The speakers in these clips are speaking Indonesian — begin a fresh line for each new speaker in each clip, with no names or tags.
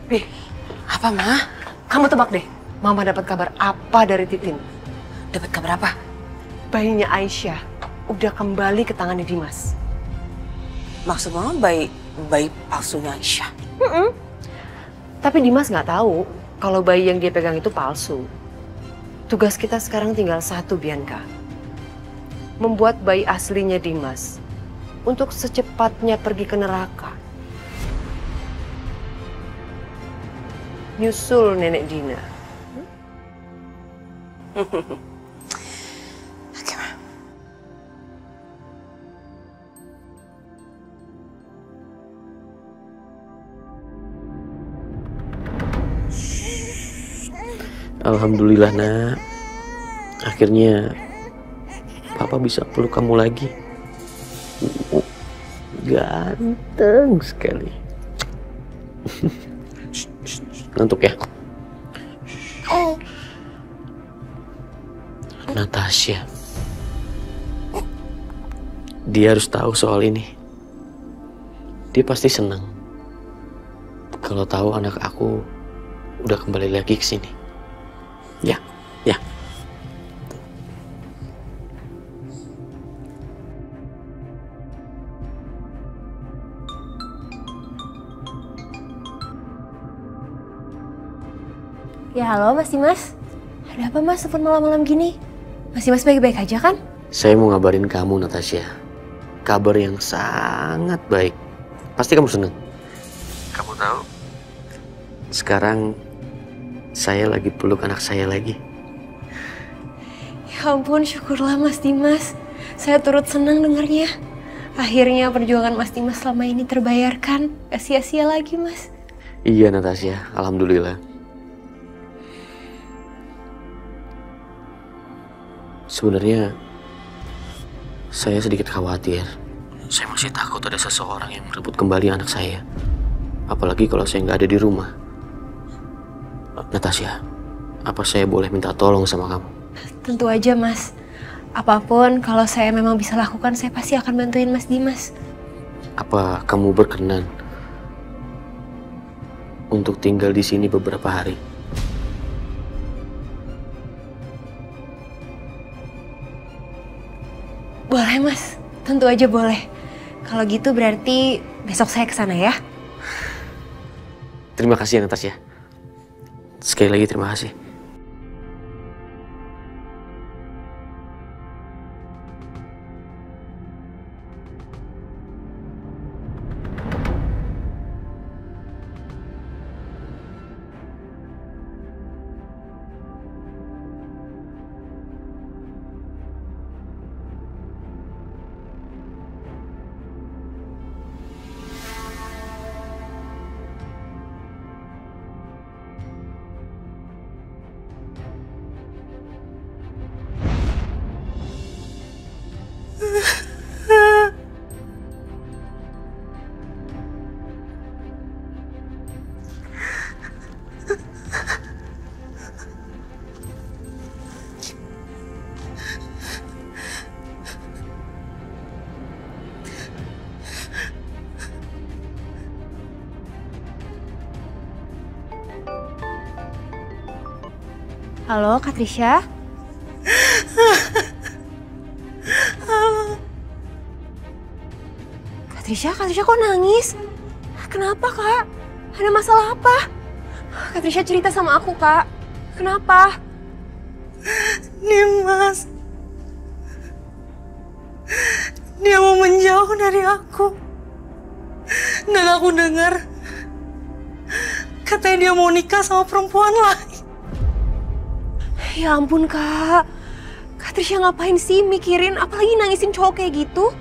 Nih,
Apa, Ma?
kamu tebak deh, Mama dapat kabar apa dari Titin?
Dapat kabar apa?
Bayinya Aisyah udah kembali ke tangannya Dimas.
Maksud Mama bayi palsunya Aisyah.
Tapi Dimas nggak tahu kalau bayi yang dia pegang itu palsu. Tugas kita sekarang tinggal satu, Bianca. Membuat bayi aslinya Dimas untuk secepatnya pergi ke neraka. Nyusul nenek Dina.
Oke, Ma.
Alhamdulillah, Nak. Akhirnya Papa bisa peluk kamu lagi. Ganteng sekali. Ngantuk ya? Natasha. Dia harus tahu soal ini. Dia pasti senang kalau tahu anak aku udah kembali lagi ke sini. Ya, ya.
Ya halo Mas Dimas. Ada apa Mas telepon malam-malam gini? Mas Dimas baik-baik aja kan?
Saya mau ngabarin kamu, Natasha. Kabar yang sangat baik. Pasti kamu senang. Kamu tahu? Sekarang saya lagi peluk anak saya lagi.
Ya ampun, syukurlah Mas Dimas. Saya turut senang dengarnya. Akhirnya perjuangan Mas Dimas selama ini terbayarkan. Gak sia-sia lagi Mas.
Iya, Natasha. Alhamdulillah. Sebenarnya saya sedikit khawatir. Saya masih takut ada seseorang yang merebut kembali anak saya. Apalagi kalau saya nggak ada di rumah. Natasha, apa saya boleh minta tolong sama kamu?
Tentu aja Mas. Apapun kalau saya memang bisa lakukan, saya pasti akan bantuin Mas Dimas.
Apa kamu berkenan untuk tinggal di sini beberapa hari?
Boleh Mas, tentu aja boleh. Kalau gitu berarti besok saya kesana ya.
Terima kasih ya, Natasha. Sekali lagi terima kasih.
Halo Kak Trisha. Kak Trisha kok nangis? Kenapa Kak? Ada masalah apa? Kak Trisha cerita sama aku Kak. Kenapa?
Dimas. Dia mau menjauh dari aku. Dan aku dengar katanya dia mau nikah sama perempuan lain.
Ya ampun Kak. Kak Trisha ngapain sih mikirin apalagi nangisin cowok kayak gitu?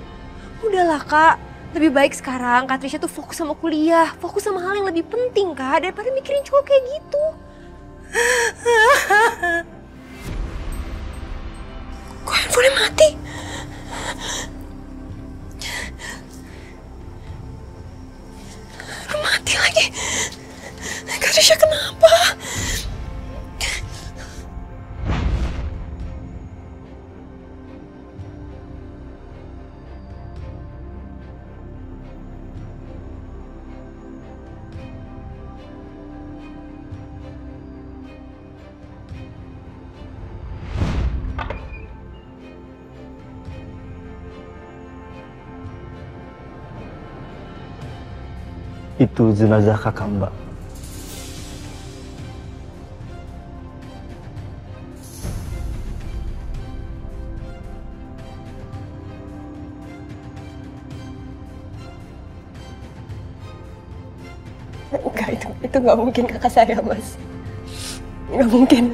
Udahlah Kak. Lebih baik sekarang Kak Trisha tuh fokus sama kuliah. Fokus sama hal yang lebih penting Kak. Daripada mikirin cowok kayak gitu. Kok handphonenya mati? Mati lagi. Kak Trisha kenapa?
Itu jenazah kakak Mbak.
Enggak, itu nggak mungkin kakak saya, Mas. Nggak mungkin.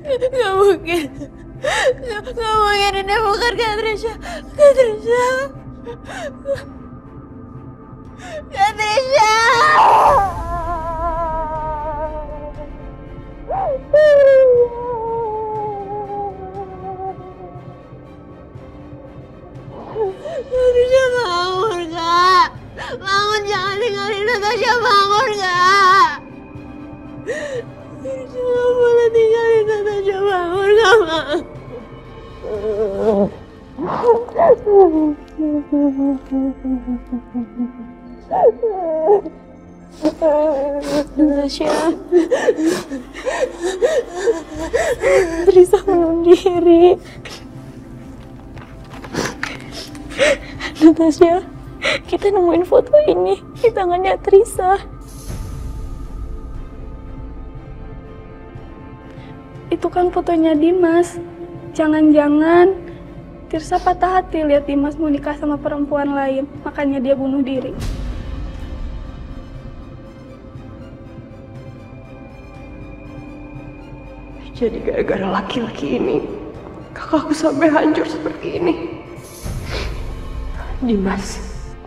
Nggak mungkin. Nggak mungkin ini bukan Katrisha. Katrisha. Katrisha. Katrisha bangun, Kak. Bangun, jangan tinggalin Natasha, bangun, Kak. Katrisha nggak boleh tinggalin Natasha, bangun, Kak. Natasha. Trisa bunuh diri. Natasha, kita nemuin foto ini di tangannya Trisa.
Itu kan fotonya Dimas. Jangan-jangan Tirsa patah hati lihat Dimas mau nikah sama perempuan lain, makanya dia bunuh diri.
Jadi gara-gara laki-laki ini, kakakku sampai hancur seperti ini. Dimas,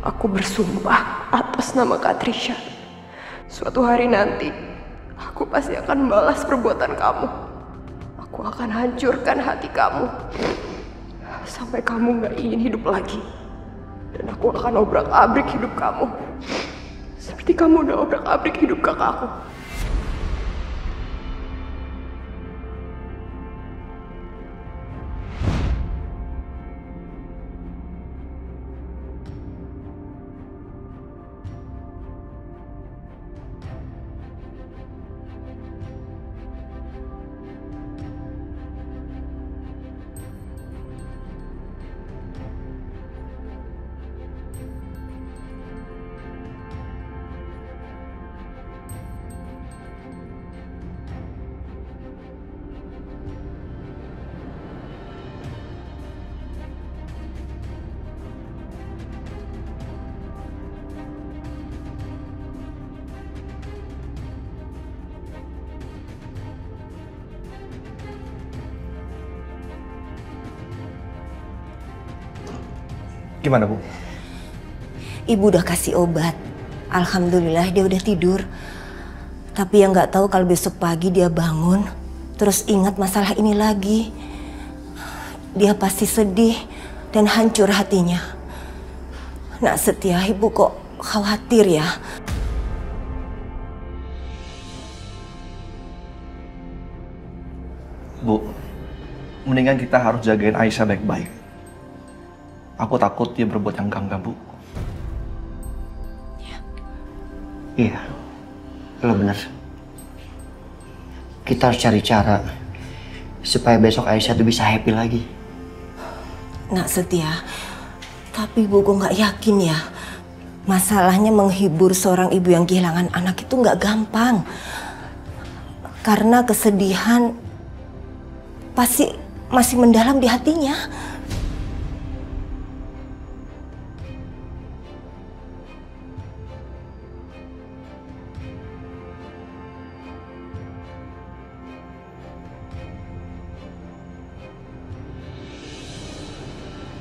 aku bersumpah atas nama Katrisha. Suatu hari nanti, aku pasti akan balas perbuatan kamu. Aku akan hancurkan hati kamu. Sampai kamu gak ingin hidup lagi. Dan aku akan obrak-abrik hidup kamu. Seperti kamu udah obrak-abrik hidup kakakku.
Gimana, Bu?
Ibu udah kasih obat. Alhamdulillah dia udah tidur. Tapi yang nggak tahu kalau besok pagi dia bangun, terus ingat masalah ini lagi. Dia pasti sedih dan hancur hatinya. Nak Setia, Ibu kok khawatir ya?
Bu, mendingan kita harus jagain Aisyah baik-baik. Aku takut dia berbuat yang enggak, Bu.
Iya, lo bener. Kita harus cari cara supaya besok Aisyah tuh bisa happy lagi.
Nak Setia, tapi Bu kok nggak yakin ya. Masalahnya menghibur seorang ibu yang kehilangan anak itu nggak gampang. Karena kesedihan pasti masih mendalam di hatinya.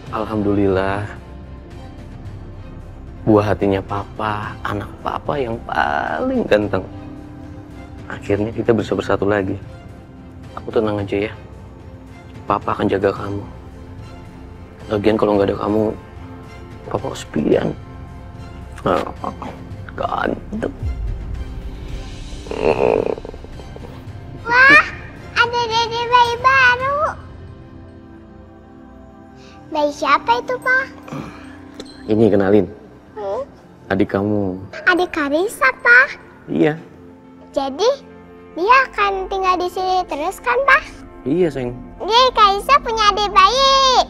Alhamdulillah, buah hatinya papa, anak papa yang paling ganteng. Akhirnya kita bisa bersatu lagi. Aku tenang aja ya. Papa akan jaga kamu. Lagian kalau nggak ada kamu, papa kesepian. Ganteng.
Wah, ada dede bayi baru. Bayi siapa itu, Pak?
Ini kenalin. Adik kamu.
Adik Karisa, Pak.
Iya.
Jadi, dia akan tinggal di sini terus kan, Pak?
Iya, sayang.
Yeay, Karisa punya adik bayi.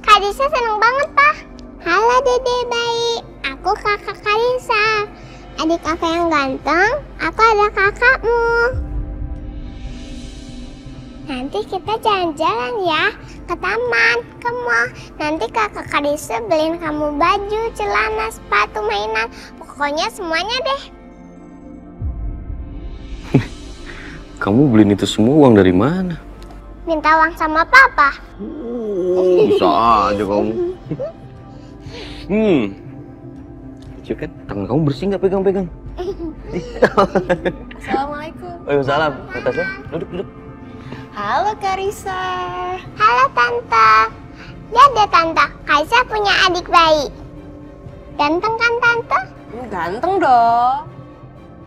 Karisa seneng banget, Pak. Halo, dede bayi. Aku kakak Karisa. Adik kakak yang ganteng, aku ada kakakmu. Nanti kita jalan-jalan ya ke taman, ke mall. Nanti kakak Karisa beliin kamu baju, celana, sepatu, mainan. Pokoknya semuanya deh.
Kamu beliin itu semua uang dari mana?
Minta uang sama papa.
Bisa aja kamu. Lucu kan? Tangan kamu bersih nggak pegang-pegang?
Assalamualaikum.
Waalaikumsalam. Natasha, duduk.
Halo Karisa.
Halo Tante. Ya deh Tante, Karisa punya adik bayi. Ganteng kan Tante?
Ganteng dong.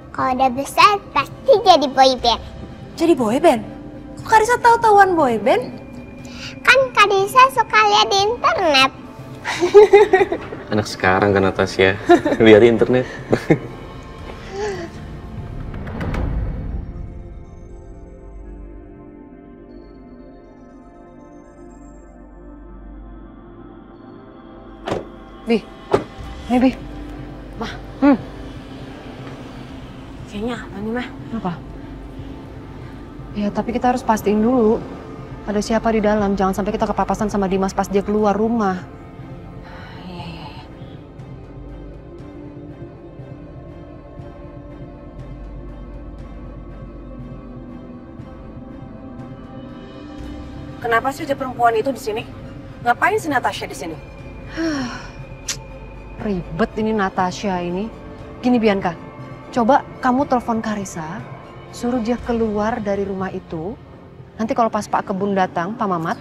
Kalau udah besar pasti jadi boyband.
Jadi boyband? Kok Karisa tahu-tahuan boyband?
Kan Karisa suka lihat di internet.
Anak sekarang kan Natasha, lihat di internet.
Bi.
Mah. Kayaknya apa nih, Mah?
Apa? Ya, tapi kita harus pastiin dulu ada siapa di dalam. Jangan sampai kita kepapasan sama Dimas pas dia keluar rumah.
Iya. Kenapa sih ada perempuan itu di sini? Ngapain si Natasha di sini?
Ribet ini Natasha ini. Gini Bianca, coba kamu telepon Karisa, suruh dia keluar dari rumah itu. Nanti kalau pas Pak Kebun datang, Pak Mamat,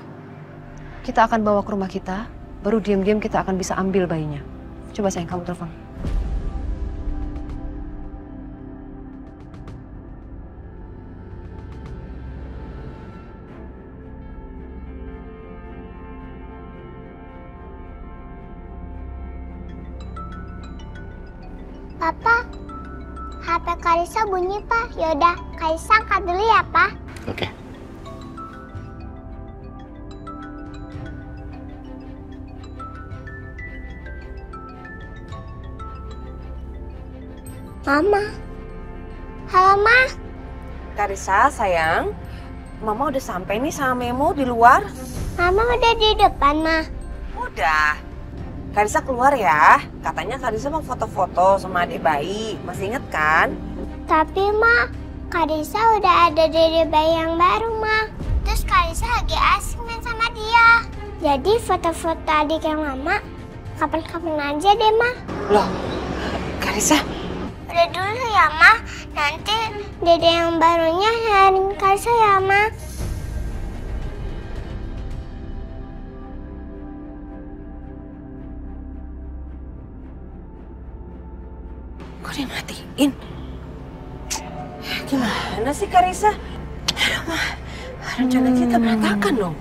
kita akan bawa ke rumah kita, baru diam-diam kita akan bisa ambil bayinya. Coba sayang, kamu telepon.
Papa, HP Karisa bunyi, Pak. Yaudah, Karisa angkat dulu ya, Pak.
Oke.
Mama. Halo, Ma.
Karisa, sayang. Mama udah sampai nih sama Memo di luar.
Mama udah di depan, Ma.
Udah. Karisa keluar ya. Katanya Karisa mau foto-foto sama adik bayi. Masih inget kan?
Tapi, Ma, Karisa udah ada dede bayi yang baru, Ma. Terus Karisa lagi asik main sama dia. Jadi foto-foto adik yang lama kapan-kapan aja deh, Ma.
Loh, Karisa?
Udah dulu ya, Ma. Nanti dede yang barunya nyariin Karisa ya, Ma.
Kok dia matiin? Gimana sih Karisa? Rencana kita berantakan dong.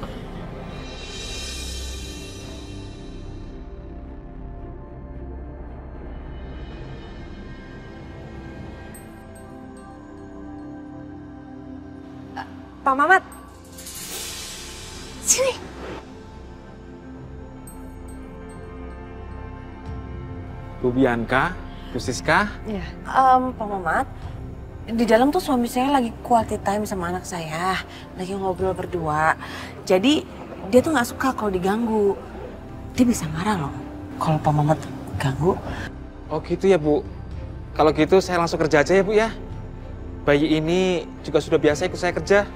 Pak Mamat. Sini.
Bu Bianca, Bu Siska.
Iya.
Pak Mamat, di dalam tuh suami saya lagi quality time sama anak saya, lagi ngobrol berdua. Jadi dia tuh nggak suka kalau diganggu. Dia bisa marah loh kalau Pak Mamat ganggu.
Oh gitu ya Bu. Kalau gitu saya langsung kerja aja ya Bu ya. Bayi ini juga sudah biasa ikut saya kerja.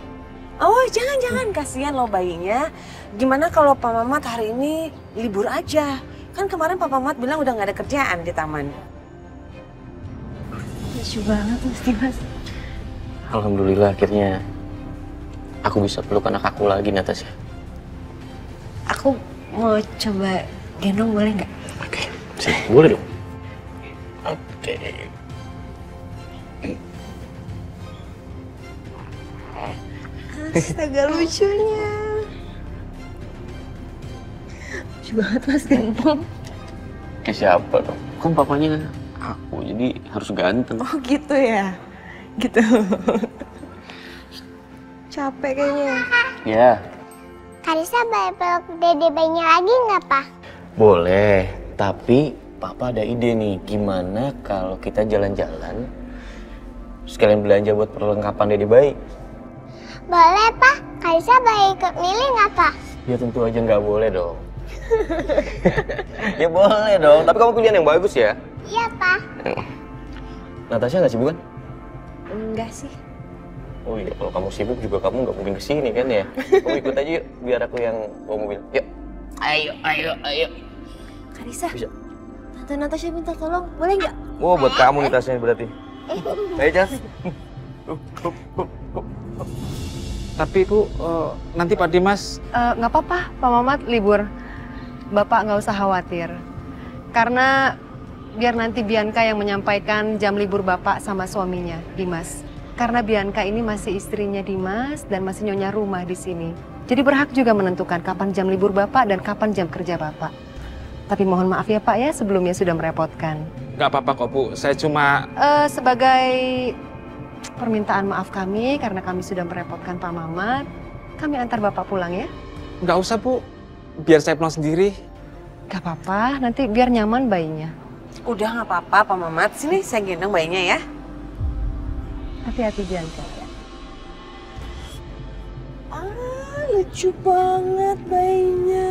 Oh jangan, kasihan loh bayinya.
Gimana kalau Pak Mamat hari ini libur aja? Kan kemarin Pak Mamat bilang udah nggak ada kerjaan di taman.
Lucu banget Mas Dimas.
Alhamdulillah akhirnya aku bisa peluk anak aku lagi, Natasha.
Aku mau coba gendong boleh nggak?
Oke, sini. Boleh dong. Oke.
Astaga lucunya. Lucu banget Mas gendong.
Ke siapa dong? Kan papanya aku, jadi harus ganteng.
Oh gitu ya? Gitu. Capek kayaknya.
Ya,
Karisa boleh peluk dede bayinya lagi nggak, Pak?
boleh. Tapi Papa ada ide nih, gimana kalau kita jalan-jalan sekalian belanja buat perlengkapan dede bayi?
Boleh, Pak. Karisa boleh ikut milih nggak, Pak?
Ya tentu aja nggak boleh dong. Ya boleh dong, tapi kamu pilihan yang bagus ya.
Iya, Pak.
Natasha nggak sibuk kan?
Enggak sih.
Oh iya, kalau kamu sibuk juga kamu nggak mungkin kesini kan ya. Kamu ikut aja yuk, biar aku yang bawa mobil. Yuk. Ayo.
Karisa,
Bisa.
Tante Natasha minta tolong, boleh nggak?
Oh, buat kamu nih tasnya berarti. Ayo, Jas.
Tapi Bu, nanti Pak Dimas...
Nggak apa-apa, Pak Mamat libur. Bapak nggak usah khawatir. Karena biar nanti Bianca yang menyampaikan jam libur Bapak sama suaminya, Dimas. Karena Bianca ini masih istrinya Dimas dan masih nyonya rumah di sini. Jadi berhak juga menentukan kapan jam libur Bapak dan kapan jam kerja Bapak. Tapi mohon maaf ya Pak ya, sebelumnya sudah merepotkan.
Nggak apa-apa kok Bu, saya cuma...
Sebagai permintaan maaf kami karena kami sudah merepotkan Pak Mamat, kami antar Bapak pulang ya.
Nggak usah Bu, biar saya pulang sendiri.
Gak apa-apa, nanti biar nyaman bayinya.
Udah nggak apa-apa Pak Mamat, sini saya gendong bayinya ya.
Hati-hati Bianca.
Lucu banget bayinya.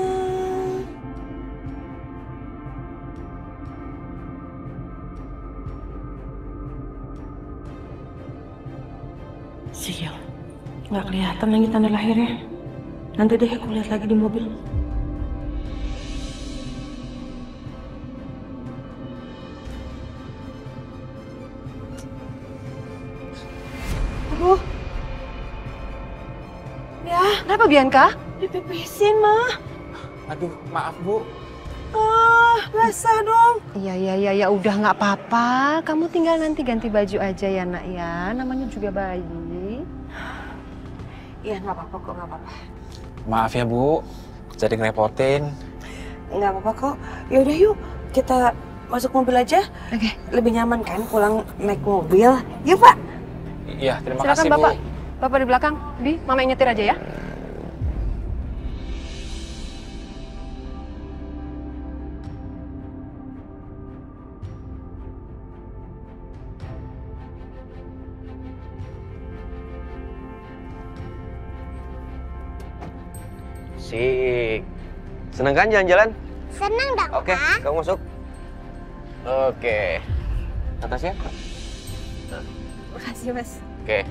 Sial, nggak kelihatan lagi tanda lahirnya. Nanti deh aku lihat lagi di mobil.
Aduh. Ya, kenapa Bianca?
Dipepesin, Ma.
Aduh, maaf Bu.
Basah dong.
Iya, udah nggak apa-apa. Kamu tinggal nanti ganti baju aja ya nak ya. Namanya juga bayi.
Iya, nggak apa-apa kok, nggak apa-apa.
Maaf ya Bu, jadi ngerepotin.
Nggak apa-apa kok. Yaudah yuk, kita masuk mobil aja.
Oke.
Lebih nyaman kan pulang naik mobil. Yuk, Pak.
Iya, terima
Silakan
kasih
Bapak.
Bu.
Bapak di belakang. Bi, Mama yang nyetir aja ya.
Sik. Seneng kan jalan-jalan?
Senang dong,
Oke,
Pak.
kamu masuk. Oke. Natasha?
Makasih Mas.
Oke.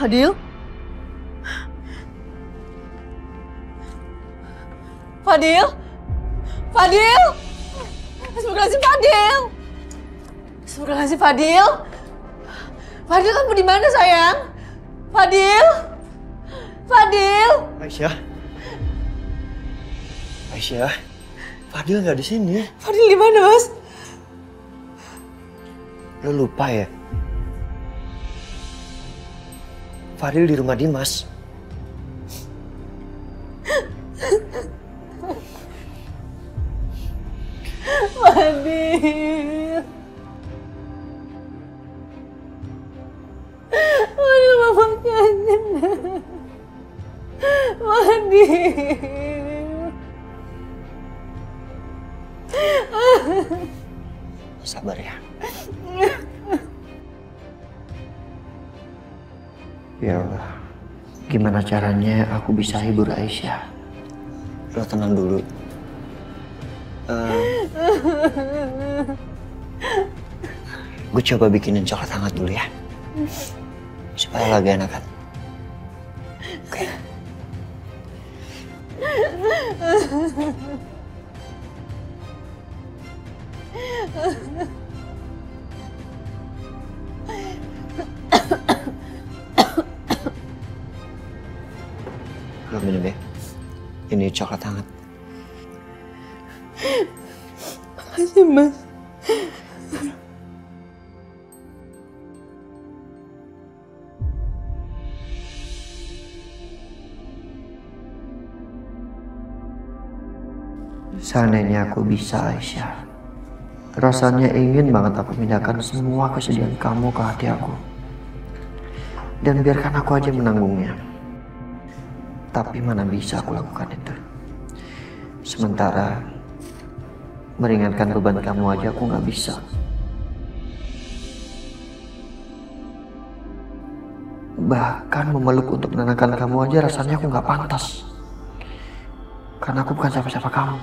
Fadil? Fadil? Fadil? Astagfirullahaladzim, Fadil! Astagfirullahaladzim, Fadil! Fadil, kamu di mana sayang? Fadil? Fadil?
Aisyah. Aisyah. Fadil nggak di sini.
Fadil di mana, Mas?
Lo lupa ya? Fadil di rumah Dimas.
Fadil. Fadil, mama kangen. Fadil.
Sabar ya. Ya Allah, gimana caranya aku bisa hibur Aisyah? Lo tenang dulu. Gue coba bikinin coklat hangat dulu ya, supaya agak enakan. Oke. Lo minum ya. Ini coklat hangat.
Makasih, Mas.
Seandainya aku bisa, Aisyah. Rasanya ingin banget aku pindahkan semua kesedihan kamu ke hati aku. Dan biarkan aku aja menanggungnya. Tapi mana bisa aku lakukan itu. Sementara meringankan beban kamu aja aku nggak bisa. Bahkan memeluk untuk menenangkan kamu aja rasanya aku nggak pantas. Karena aku bukan siapa-siapa kamu.